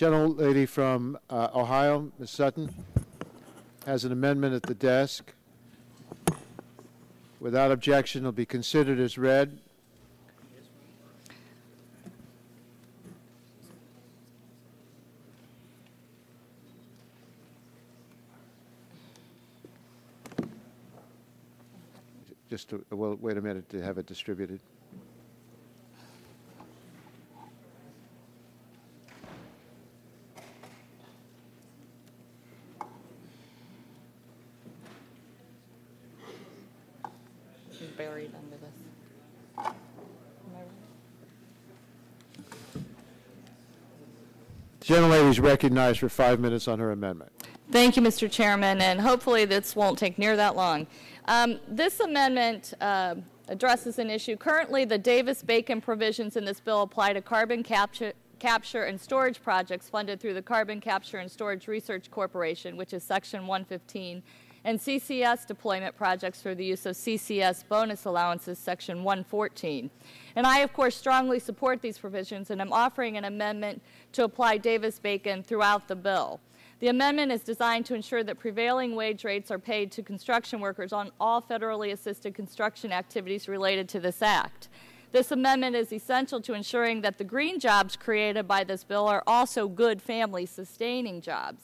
gentlelady from Ohio, Ms. Sutton, has an amendment at the desk. Without objection, it will be considered as read. We'll wait a minute to have it distributed. She's buried under this. The gentlelady is recognized for 5 minutes on her amendment. Thank you, Mr. Chairman, and hopefully this won't take near that long. This amendment addresses an issue. Currently, the Davis-Bacon provisions in this bill apply to carbon capture and storage projects funded through the Carbon Capture and Storage Research Corporation, which is Section 115, and CCS deployment projects for the use of CCS bonus allowances, Section 114. And I, of course, strongly support these provisions, and I'm offering an amendment to apply Davis-Bacon throughout the bill. The amendment is designed to ensure that prevailing wage rates are paid to construction workers on all federally assisted construction activities related to this act. This amendment is essential to ensuring that the green jobs created by this bill are also good family-sustaining jobs.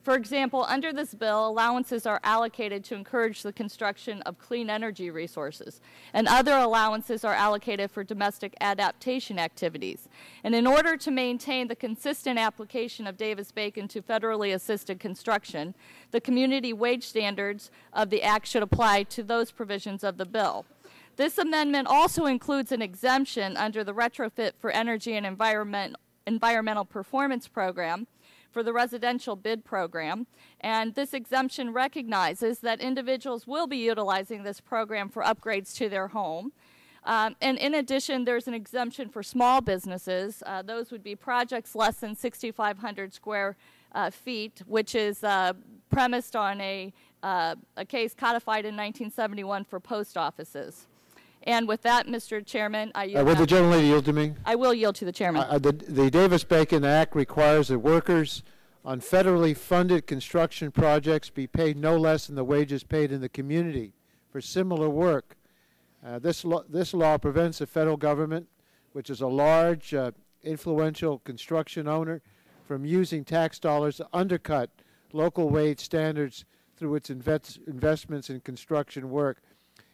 For example, under this bill, allowances are allocated to encourage the construction of clean energy resources, and other allowances are allocated for domestic adaptation activities. And in order to maintain the consistent application of Davis-Bacon to federally assisted construction, the community wage standards of the Act should apply to those provisions of the bill. This amendment also includes an exemption under the Retrofit for Energy and Environmental Performance Program for the residential bid program, and this exemption recognizes that individuals will be utilizing this program for upgrades to their home. And in addition, there's an exemption for small businesses. Those would be projects less than 6,500 square feet, which is premised on a case codified in 1971 for post offices. And with that, Mr. Chairman, I yield. Would the gentlelady yield to me? I will yield to the chairman. The Davis-Bacon Act requires that workers on federally funded construction projects be paid no less than the wages paid in the community for similar work. This law prevents the federal government, which is a large, influential construction owner, from using tax dollars to undercut local wage standards through its investments in construction work.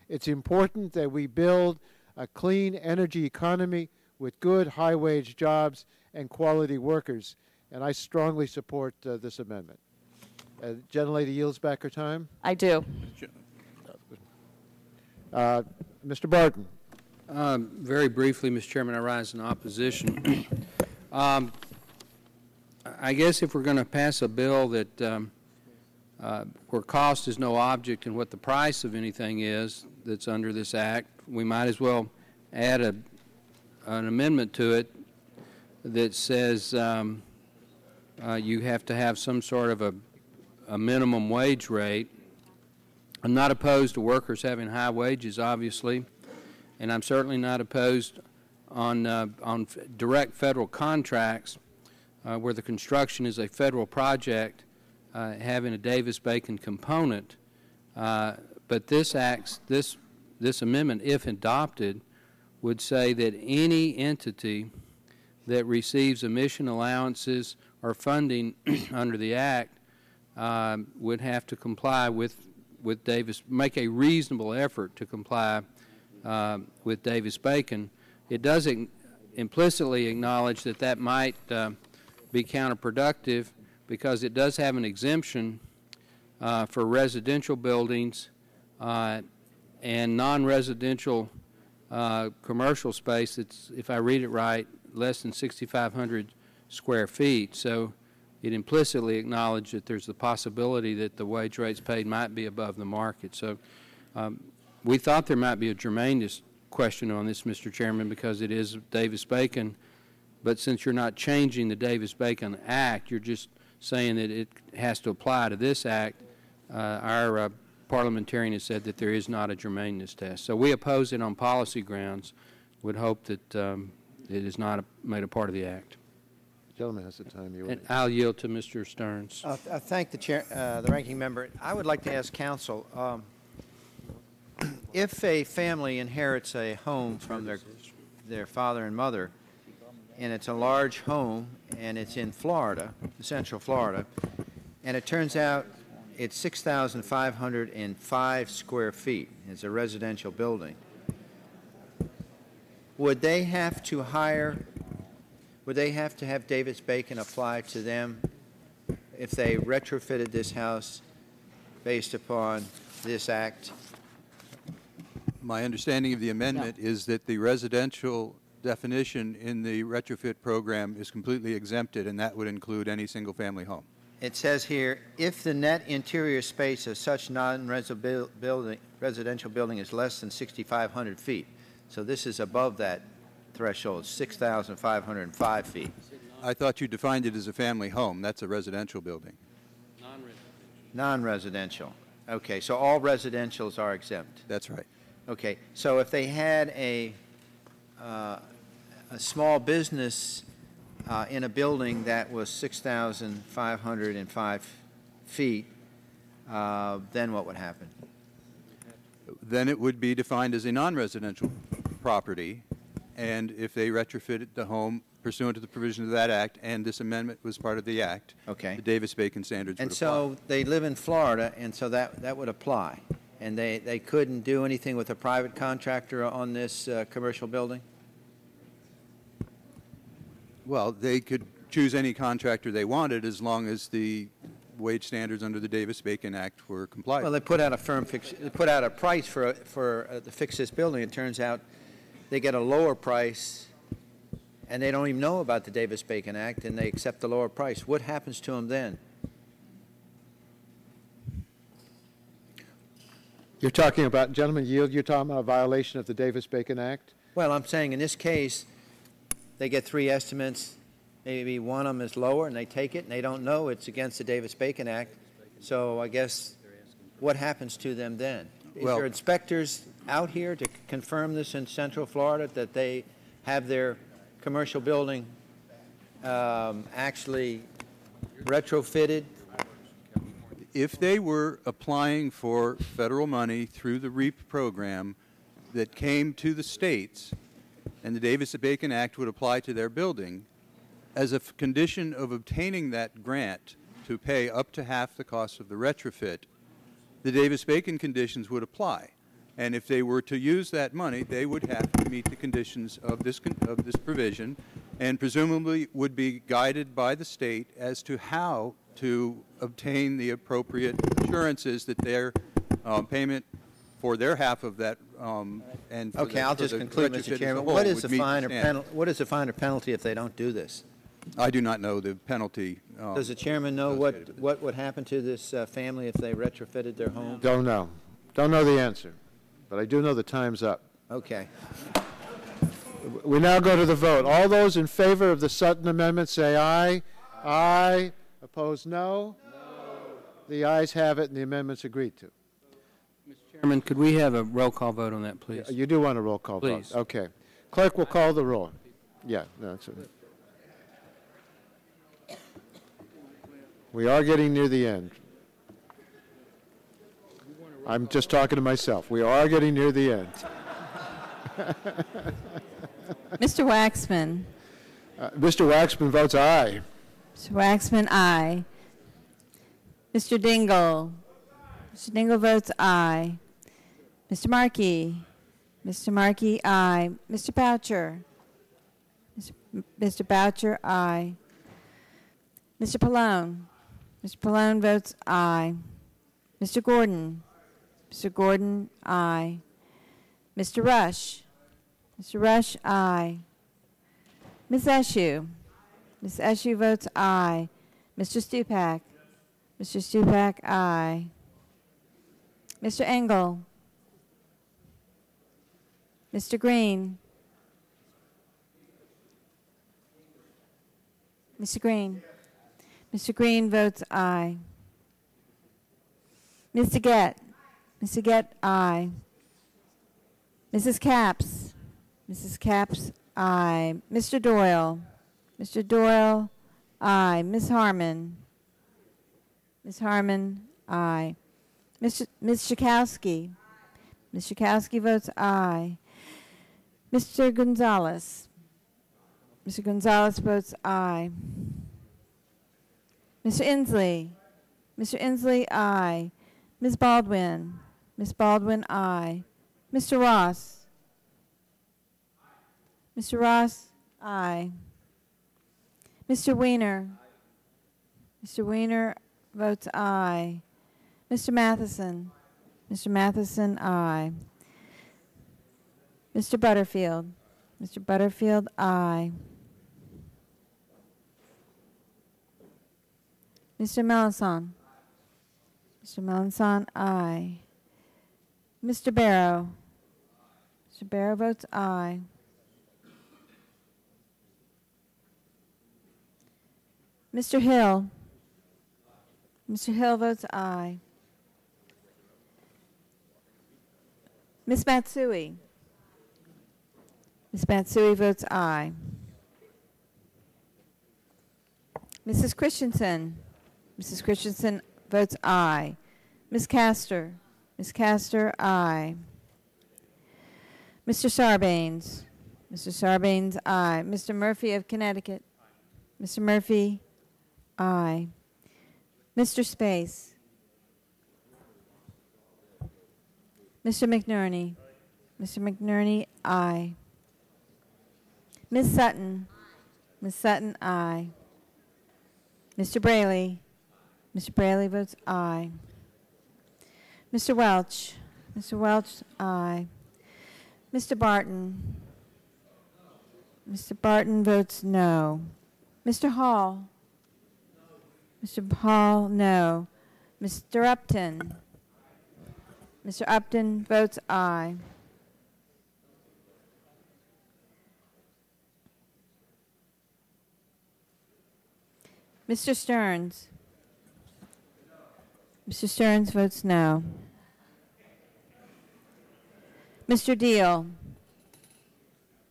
It's important that we build a clean energy economy with good high-wage jobs and quality workers, and I strongly support this amendment. Gentlelady yields back her time. I do. Mr. Barton. Very briefly, Mr. Chairman, I rise in opposition. I guess if we're going to pass a bill that where cost is no object and what the price of anything is that's under this act, we might as well add an amendment to it that says you have to have some sort of a minimum wage rate. I'm not opposed to workers having high wages, obviously, and I'm certainly not opposed on direct federal contracts where the construction is a federal project having a Davis-Bacon component. But this amendment, if adopted, would say that any entity that receives emission allowances or funding under the Act would have to comply with Davis, make a reasonable effort to comply with Davis-Bacon. It does implicitly acknowledge that that might be counterproductive because it does have an exemption for residential buildings and non-residential commercial space that's, if I read it right, less than 6,500 square feet. So it implicitly acknowledged that there's the possibility that the wage rates paid might be above the market. So we thought there might be a germaneness question on this, Mr. Chairman, because it is Davis-Bacon. But since you're not changing the Davis-Bacon Act, you're just saying that it has to apply to this Act. Our parliamentarian has said that there is not a germaneness test. So we oppose it on policy grounds, would hope that it is not made a part of the Act. Gentleman has the time. You And I'll yield to Mr. Stearns. I thank the chair, the ranking member. I would like to ask counsel, if a family inherits a home from their father and mother, and it's a large home, and it's in Florida, Central Florida, and it turns out it's 6,505 square feet. It's a residential building. Would they have to have Davis-Bacon apply to them if they retrofitted this house based upon this act? My understanding of the amendment is that the residential definition in the retrofit program is completely exempted, and that would include any single-family home. It says here, if the net interior space of such non-residential building is less than 6,500 feet. So this is above that threshold, 6,505 feet. I thought you defined it as a family home. That's a residential building. Non-residential. Okay, so all residentials are exempt. That's right. Okay, so if they had a small business in a building that was 6,505 feet, then what would happen? Then it would be defined as a non-residential property, and if they retrofitted the home pursuant to the provision of that act, and this amendment was part of the act, okay, the Davis-Bacon standards would apply. And so they live in Florida, and so that would apply. And they couldn't do anything with a private contractor on this commercial building? Well, they could choose any contractor they wanted as long as the wage standards under the Davis-Bacon Act were complied. Well, they put out a they put out a price for to fix this building. It turns out they get a lower price, and they don't even know about the Davis-Bacon Act, and they accept the lower price. What happens to them then? You're talking about, gentlemen, yield, you're talking about a violation of the Davis-Bacon Act? Well, I'm saying in this case, they get 3 estimates. Maybe one of them is lower, and they take it, and they don't know it's against the Davis-Bacon Act. So I guess what happens to them then? Is there inspectors out here to confirm this in Central Florida, that they have their commercial building actually retrofitted? If they were applying for federal money through the REAP program that came to the states, and the Davis-Bacon Act would apply to their building, as a condition of obtaining that grant to pay up to half the cost of the retrofit, the Davis-Bacon conditions would apply. And if they were to use that money, they would have to meet the conditions of this provision, and presumably would be guided by the state as to how to obtain the appropriate assurances that their payment for their half of that and for Okay, I'll just conclude, Mr. Chairman. What is the fine or penalty? What is the fine or penalty if they don't do this? I do not know the penalty. Does the chairman know what would happen to this family if they retrofitted their home? Don't know. Don't know the answer, but I do know the time's up. Okay. We now go to the vote. All those in favor of the Sutton Amendment say aye. Aye. Opposed, no. The ayes have it, and the amendment's agreed to. Mr. Chairman, could we have a roll call vote on that, please? You do want a roll call vote? Please. Okay. Clerk will call the roll. Yeah, that's it. We are getting near the end. I'm just talking to myself. We are getting near the end. Mr. Waxman. Mr. Waxman votes aye. Mr. Waxman, aye. Mr. Dingle. Mr. Dingle votes aye. Mr. Markey. Mr. Markey, aye. Mr. Boucher. Mr. Boucher, aye. Mr. Pallone. Mr. Pallone votes aye. Mr. Gordon. Mr. Gordon, aye. Mr. Rush. Mr. Rush, aye. Ms. Eshoo. Ms. Eshoo votes aye. Mr. Stupak. Mr. Stupak, aye. Mr. Engel. Mr. Green. Mr. Green. Mr. Green votes aye. Ms. Deguette. Ms. Deguette, aye. Mrs. Capps. Mrs. Capps, aye. Mr. Doyle. Mr. Doyle aye. Ms. Harmon? Ms. Harmon, aye. Ms. Schakowsky? Ms. Schakowsky votes aye. Mr. Gonzalez? Mr. Gonzalez votes aye. Mr. Inslee? Mr. Inslee, aye. Ms. Baldwin? Ms. Baldwin, aye. Mr. Ross? Mr. Ross, aye. Mr. Weiner? Mr. Weiner votes aye. Mr. Matheson? Mr. Matheson, aye. Mr. Butterfield? Mr. Butterfield, aye. Mr. Melanson? Mr. Melanson, aye. Mr. Barrow? Mr. Barrow votes aye. Mr. Hill? Mr. Hill votes aye. Ms. Matsui? Ms. Matsui votes aye. Mrs. Christensen? Mrs. Christensen votes aye. Ms. Castor? Ms. Castor, aye. Mr. Sarbanes? Mr. Sarbanes, aye. Mr. Murphy of Connecticut? Mr. Murphy, aye. Mr. Space? Mr. McNerney? Mr. McNerney, aye. Ms. Sutton? Ms. Sutton, aye. Mr. Braley? Mr. Braley votes aye. Mr. Welch? Mr. Welch, aye. Mr. Barton? Mr. Barton votes no. Mr. Hall? Mr. Hall, no. Mr. Upton? Mr. Upton votes aye. Mr. Stearns? Mr. Stearns votes no. Mr. Deal?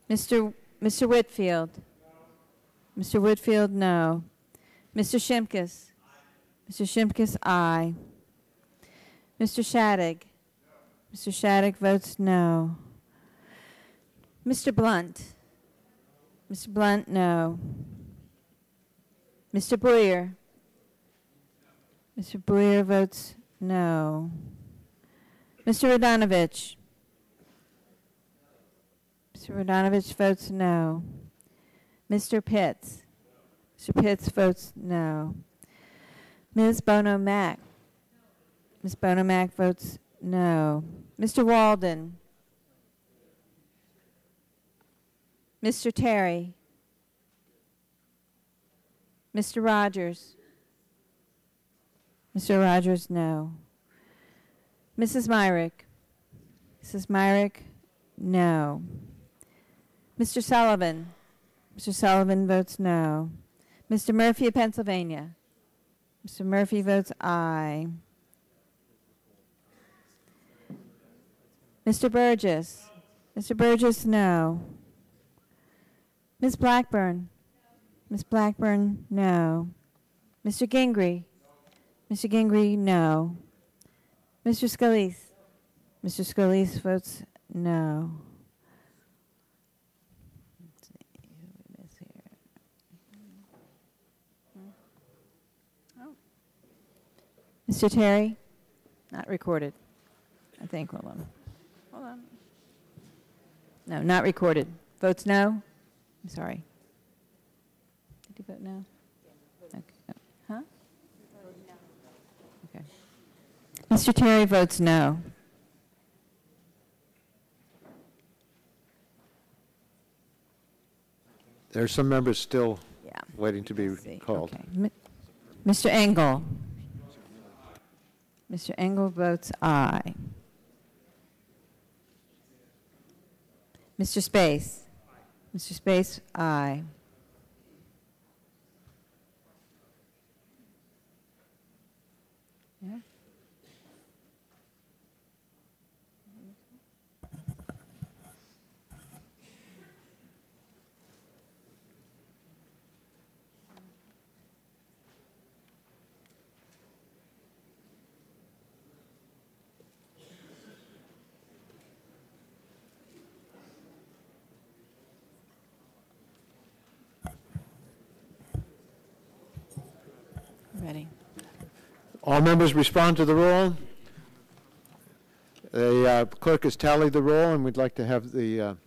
Mr. Whitfield? Mr. Whitfield, no. Mr. Shimkus? Mr. Shimkus, aye. Mr. Shattuck? Mr. Shattuck votes no. Mr. Blunt? Mr. Blunt, no. Mr. Boyer? Mr. Boyer votes no. Mr. Radonovich? Mr. Radonovich votes no. Mr. Pitts? Mr. Pitts votes no. Ms. Bono-Mack? Ms. Bono-Mack votes no. Mr. Walden? Mr. Terry? Mr. Rogers? Mr. Rogers, no. Mrs. Myrick? Mrs. Myrick, no. Mr. Sullivan? Mr. Sullivan votes no. Mr. Murphy of Pennsylvania? Mr. Murphy votes aye. Mr. Burgess? Mr. Burgess, no. Ms. Blackburn? Ms. Blackburn, no. Mr. Gingrey? Mr. Gingrey, no. Mr. Scalise? Mr. Scalise votes no. Let's see who we miss here. Oh. Mr. Terry? Not recorded, I think. Hold on. Hold on. No, not recorded. Votes no? I'm sorry. Did you vote no? Okay. Huh? Okay. Mr. Terry votes no. There are some members still Yeah. waiting to be Let's see. called. Okay. Mr. Engel. Mr. Engel votes aye. Mr. Space. Mr. Space, aye. Yeah. All members respond to the roll. The clerk has tallied the roll, and we'd like to have the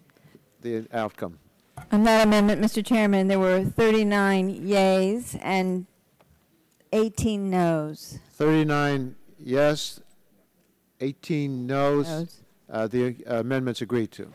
outcome. On that amendment, Mr. Chairman, there were 39 yeas and 18 noes. 39 yes, 18 noes. The amendment's agreed to.